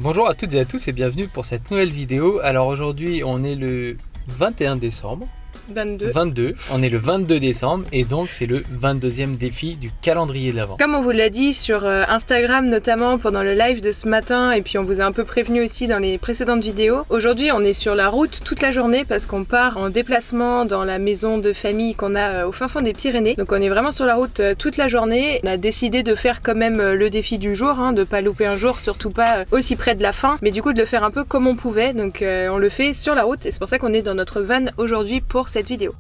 Bonjour à toutes et à tous et bienvenue pour cette nouvelle vidéo. Alors aujourd'hui on est le 21 décembre. 22. On est le 22 décembre et donc c'est le 22e défi du calendrier de l'Avent. Comme on vous l'a dit sur Instagram notamment pendant le live de ce matin et puis on vous a un peu prévenu aussi dans les précédentes vidéos, aujourd'hui on est sur la route toute la journée parce qu'on part en déplacement dans la maison de famille qu'on a au fin fond des Pyrénées. Donc on est vraiment sur la route toute la journée. On a décidé de faire quand même le défi du jour, de pas louper un jour, surtout pas aussi près de la fin, mais du coup de le faire un peu comme on pouvait. Donc on le fait sur la route et c'est pour ça qu'on est dans notre van aujourd'hui pour cette vidéo.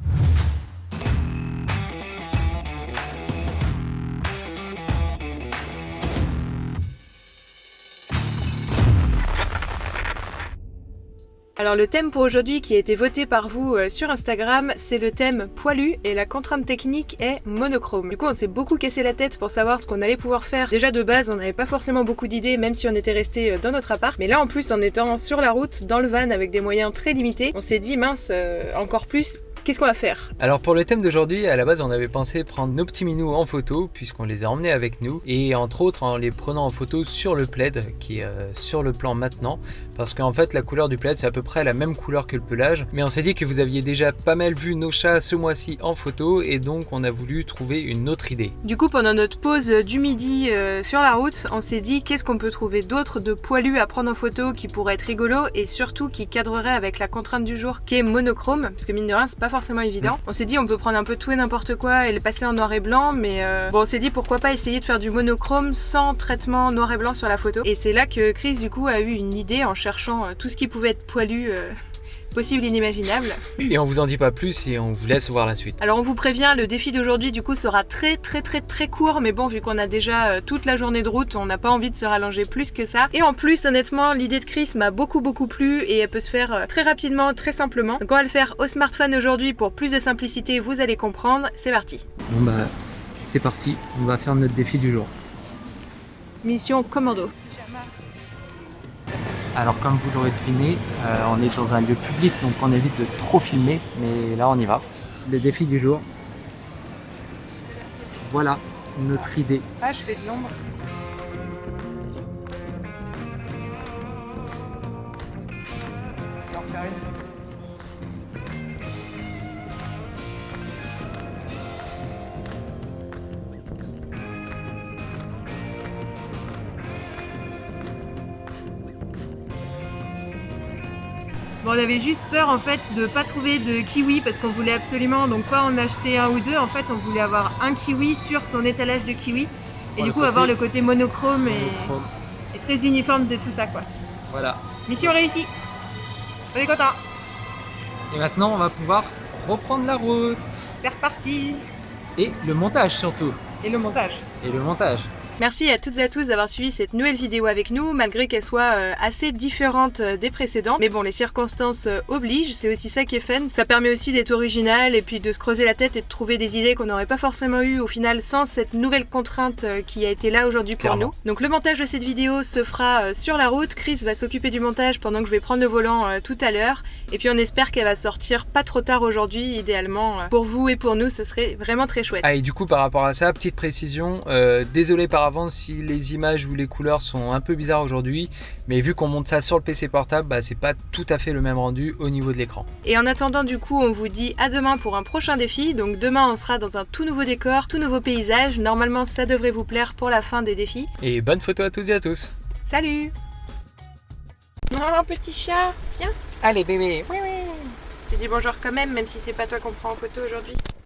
Alors le thème pour aujourd'hui qui a été voté par vous sur Instagram, c'est le thème poilu et la contrainte technique est monochrome. Du coup on s'est beaucoup cassé la tête pour savoir ce qu'on allait pouvoir faire. Déjà de base on n'avait pas forcément beaucoup d'idées même si on était resté dans notre appart. Mais là en plus en étant sur la route, dans le van avec des moyens très limités, on s'est dit mince, encore plus. Qu'est-ce qu'on va faire? Alors pour le thème d'aujourd'hui, à la base on avait pensé prendre nos petits minous en photo puisqu'on les a emmenés avec nous et entre autres en les prenant en photo sur le plaid qui est sur le plan maintenant parce qu'en fait la couleur du plaid c'est à peu près la même couleur que le pelage, mais on s'est dit que vous aviez déjà pas mal vu nos chats ce mois-ci en photo et donc on a voulu trouver une autre idée. Du coup pendant notre pause du midi sur la route, on s'est dit qu'est-ce qu'on peut trouver d'autre de poilu à prendre en photo qui pourrait être rigolo et surtout qui cadrerait avec la contrainte du jour qui est monochrome, parce que mine de rien c'est pas forcément évident. On s'est dit on peut prendre un peu tout et n'importe quoi et le passer en noir et blanc, mais bon on s'est dit pourquoi pas essayer de faire du monochrome sans traitement noir et blanc sur la photo. Et c'est là que Chris du coup a eu une idée en cherchant tout ce qui pouvait être poilu possible et inimaginable. Et on vous en dit pas plus et on vous laisse voir la suite. Alors on vous prévient, le défi d'aujourd'hui du coup sera très court, mais bon vu qu'on a déjà toute la journée de route, on n'a pas envie de se rallonger plus que ça. Et en plus honnêtement l'idée de Chris m'a beaucoup plu et elle peut se faire très rapidement, très simplement. Donc on va le faire au smartphone aujourd'hui pour plus de simplicité, vous allez comprendre, c'est parti. Bon bah c'est parti, on va faire notre défi du jour. Mission commando. Alors comme vous l'aurez deviné, on est dans un lieu public donc on évite de trop filmer, mais là on y va. Le défi du jour. Voilà notre idée. Ah je fais de l'ombre. Bon, on avait juste peur en fait de pas trouver de kiwi parce qu'on voulait absolument donc pas en acheter un ou deux, en fait on voulait avoir un kiwi sur son étalage de kiwi et du coup avoir le côté monochrome et très uniforme de tout ça quoi. Voilà. Mission réussie. On est content. Et maintenant on va pouvoir reprendre la route. C'est reparti. Et le montage surtout. Et le montage. Et le montage. Merci à toutes et à tous d'avoir suivi cette nouvelle vidéo avec nous, malgré qu'elle soit assez différente des précédentes. Mais bon, les circonstances obligent, c'est aussi ça qui est fun. Ça permet aussi d'être original et puis de se creuser la tête et de trouver des idées qu'on n'aurait pas forcément eues au final sans cette nouvelle contrainte qui a été là aujourd'hui pour nous. Donc le montage de cette vidéo se fera sur la route. Chris va s'occuper du montage pendant que je vais prendre le volant tout à l'heure. Et puis on espère qu'elle va sortir pas trop tard aujourd'hui, idéalement. Pour vous et pour nous, ce serait vraiment très chouette. Ah et du coup par rapport à ça, petite précision, désolé par avance si les images ou les couleurs sont un peu bizarres aujourd'hui, mais vu qu'on monte ça sur le PC portable, bah, c'est pas tout à fait le même rendu au niveau de l'écran. Et en attendant du coup on vous dit à demain pour un prochain défi. Donc demain on sera dans un tout nouveau décor, tout nouveau paysage. Normalement ça devrait vous plaire pour la fin des défis. Et bonne photo à toutes et à tous. Salut. Oh petit chat, viens. Allez bébé. Tu dis bonjour quand même si c'est pas toi qu'on prend en photo aujourd'hui.